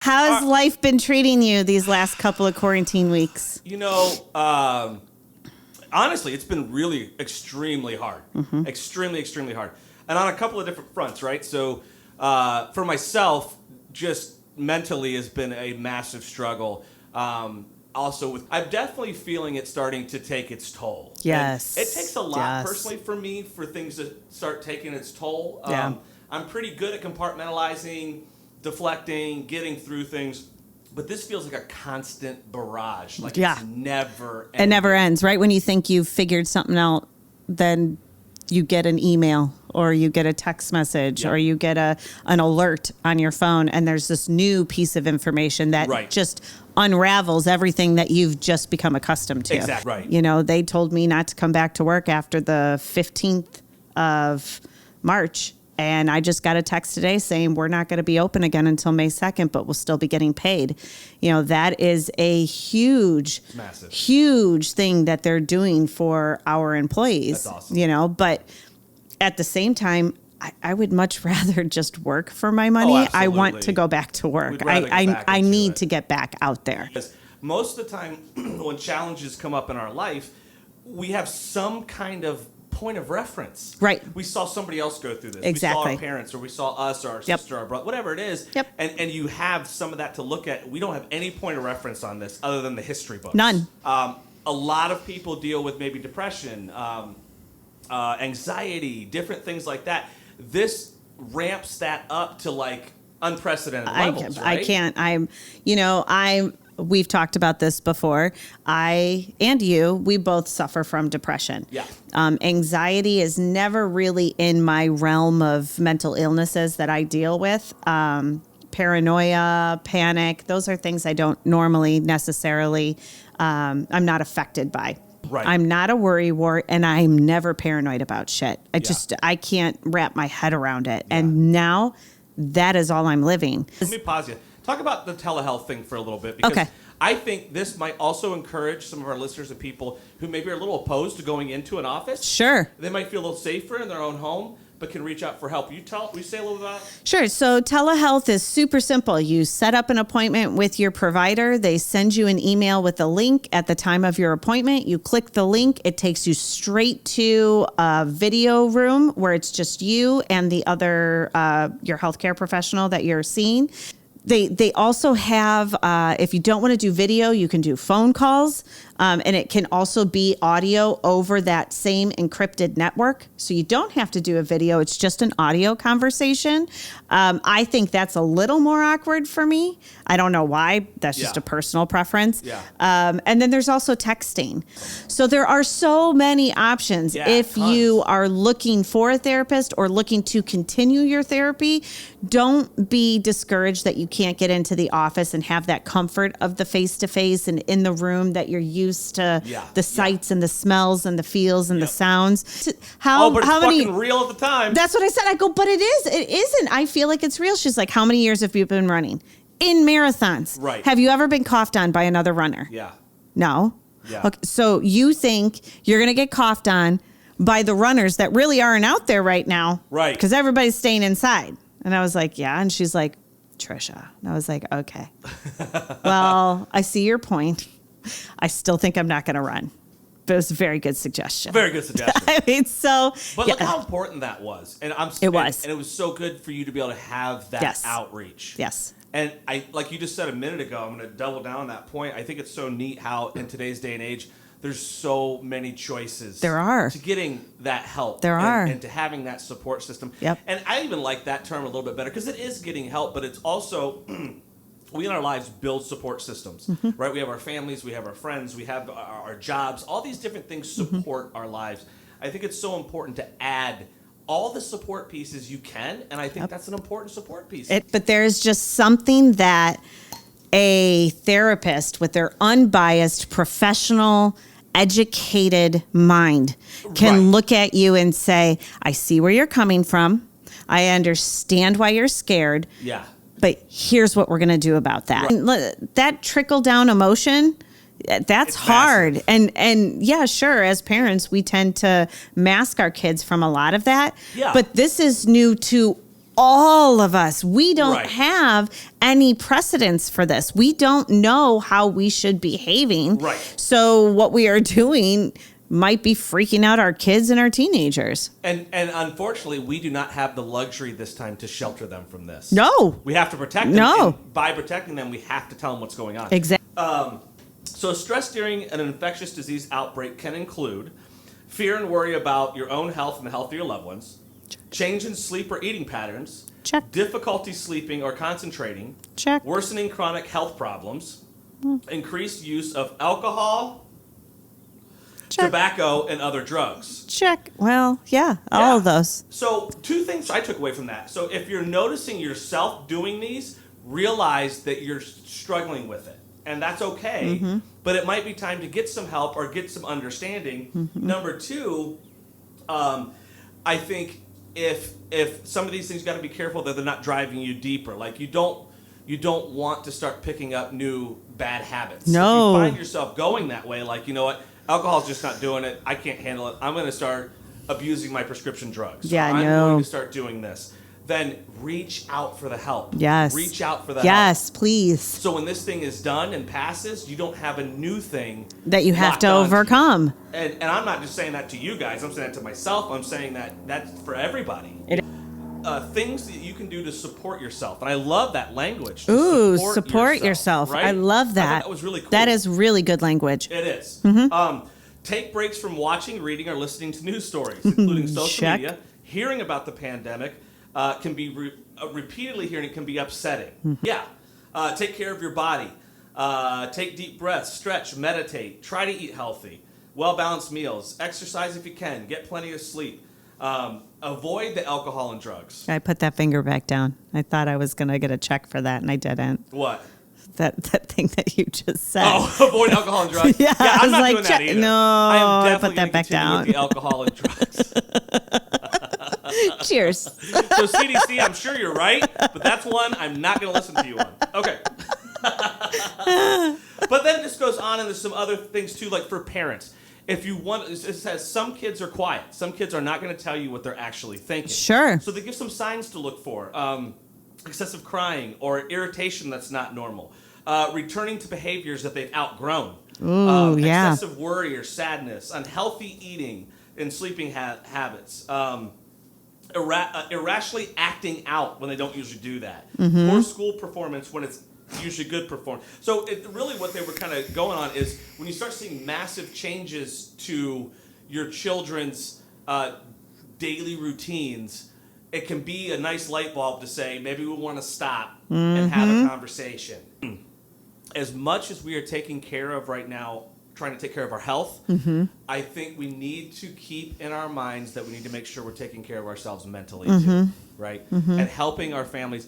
How has life been treating you these last couple of quarantine weeks? Honestly, it's been really extremely hard. Extremely, extremely hard. And on a couple of different fronts, right? So for myself, just mentally has been a massive struggle. Also, I'm definitely feeling it starting to take its toll. Yes. And it takes a lot personally for me for things to start taking its toll. I'm pretty good at compartmentalizing, deflecting, getting through things. But this feels like a constant barrage. Like it's never ending. It never ends, right? When you think you've figured something out, then you get an email or you get a text message or you get an alert on your phone, and there's this new piece of information that just unravels everything that you've just become accustomed to. Exactly. Right. You know, they told me not to come back to work after the 15th of March. And I just got a text today saying we're not going to be open again until May 2nd, but we'll still be getting paid. You know, that is a huge thing that they're doing for our employees. That's awesome. You know, but at the same time, I would much rather just work for my money. I want to go back to work. I need to get back out there. Because most of the time when challenges come up in our life, we have some kind of point of reference. Right. We saw somebody else go through this. Exactly. We saw our parents, or we saw us, or our sister, our brother, whatever it is. Yep. And you have some of that to look at. We don't have any point of reference on this other than the history books. None. A lot of people deal with maybe depression, anxiety, different things like that. This ramps that up to like unprecedented levels, right? I can't. We've talked about this before. We both suffer from depression. Yeah. Anxiety is never really in my realm of mental illnesses that I deal with. Paranoia, panic, those are things I don't normally necessarily, I'm not affected by. Right. I'm not a worrywart, and I'm never paranoid about shit. I can't wrap my head around it. Yeah. And now that is all I'm living. Let me pause you. Talk about the telehealth thing for a little bit, because I think this might also encourage some of our listeners and people who maybe are a little opposed to going into an office. Sure. They might feel a little safer in their own home, but can reach out for help. Will you say a little about it? Sure. So telehealth is super simple. You set up an appointment with your provider. They send you an email with a link at the time of your appointment. You click the link. It takes you straight to a video room where it's just you and the other, your healthcare professional that you're seeing. They also have, if you don't want to do video, you can do phone calls, and it can also be audio over that same encrypted network. So you don't have to do a video. It's just an audio conversation. I think that's a little more awkward for me. I don't know why. That's just a personal preference. Yeah. And then there's also texting. So there are so many options. If you are looking for a therapist or looking to continue your therapy, don't be discouraged that you can't get into the office and have that comfort of the face-to-face and in the room that you're used to, the sights and the smells and the feels and the sounds. But it's fucking real at the time. That's what I said. I go, but it is. It isn't. I feel like it's real. She's like, how many years have you been running? In marathons. Right. Have you ever been coughed on by another runner? Yeah. No? Yeah. Okay, so you think you're going to get coughed on by the runners that really aren't out there right now. Right. Because everybody's staying inside. And I was like, yeah. And she's like, Tricia. And I was like, okay. Well, I see your point. I still think I'm not going to run. But it was a very good suggestion. Very good suggestion. I mean, so. But look how important that was. And it was. And it was so good for you to be able to have that outreach. Yes. And I, like you just said a minute ago, I'm going to double down on that point. I think it's so neat how in today's day and age, there's so many choices. There are. To getting that help. There are. And to having that support system. Yep. And I even like that term a little bit better because it is getting help, but it's also, we in our lives build support systems, right? We have our families, we have our friends, we have our jobs. All these different things support our lives. I think it's so important to add all the support pieces you can, and I think that's an important support piece. But there's just something that a therapist with their unbiased, professional, educated mind can look at you and say, I see where you're coming from. I understand why you're scared. Yeah. But here's what we're going to do about that. Right. That trickle down emotion, that's hard. And yeah, sure, as parents, we tend to mask our kids from a lot of that. Yeah. But this is new to all of us. We don't Right. have any precedence for this. We don't know how we should be behaving. Right. So what we are doing might be freaking out our kids and our teenagers. And unfortunately, we do not have the luxury this time to shelter them from this. No. We have to protect them. No. And by protecting them, we have to tell them what's going on. Exactly. So stress during an infectious disease outbreak can include fear and worry about your own health and the health of your loved ones, change in sleep or eating patterns, Check. difficulty sleeping or concentrating, Check. worsening chronic health problems, increased use of alcohol, Check. tobacco, and other drugs. Check. Well, yeah, all of those. So 2 things I took away from that. So if you're noticing yourself doing these, realize that you're struggling with it. And that's okay. But it might be time to get some help or get some understanding. Number 2, I think if some of these things, got to be careful that they're not driving you deeper. Like you don't want to start picking up new bad habits. No. If you find yourself going that way, like, you know what, alcohol's just not doing it. I can't handle it. I'm going to start abusing my prescription drugs. Yeah, I'm no. going to start doing this. Then reach out for the help. Yes. Reach out for the help. Yes, please. So when this thing is done and passes, you don't have a new thing That you have locked to onto you. overcome. And I'm not just saying that to you guys. I'm saying that to myself. I'm saying that that's for everybody. Things that you can do to support yourself. And I love that language. To Ooh, support yourself. Right? I love that. I thought that was really cool. That is really good language. It is. Take breaks from watching, reading, or listening to news stories, including social Check. media. Hearing about the pandemic can be repeatedly hearing it can be upsetting. Yeah. Take care of your body. Take deep breaths, stretch, meditate. Try to eat healthy. Well-balanced meals. Exercise if you can. Get plenty of sleep. Avoid the alcohol and drugs. I put that finger back down. I thought I was going to get a check for that, and I didn't. What? That thing that you just said. Oh, avoid alcohol and drugs. Yeah, I I'm was not like, doing that either. no, I am I definitely put that gonna back continue down. with the alcohol and drugs. Cheers. So CDC, I'm sure you're right, but that's one I'm not going to listen to you on. Okay. But then this goes on, and there's some other things too, like for parents. If you want, it says some kids are quiet. Some kids are not going to tell you what they're actually thinking. Sure. So they give some signs to look for. Excessive crying or irritation that's not normal. Returning to behaviors that they've outgrown. Ooh, yeah. Excessive worry or sadness. Unhealthy eating and sleeping habits. Irrationally acting out when they don't usually do that. Poor school performance when it's usually good performance. So really what they were kind of going on is when you start seeing massive changes to your children's daily routines, it can be a nice light bulb to say, maybe we want to stop and have a conversation. As much as we are taking care of right now, trying to take care of our health, I think we need to keep in our minds that we need to make sure we're taking care of ourselves mentally too, right? And helping our families.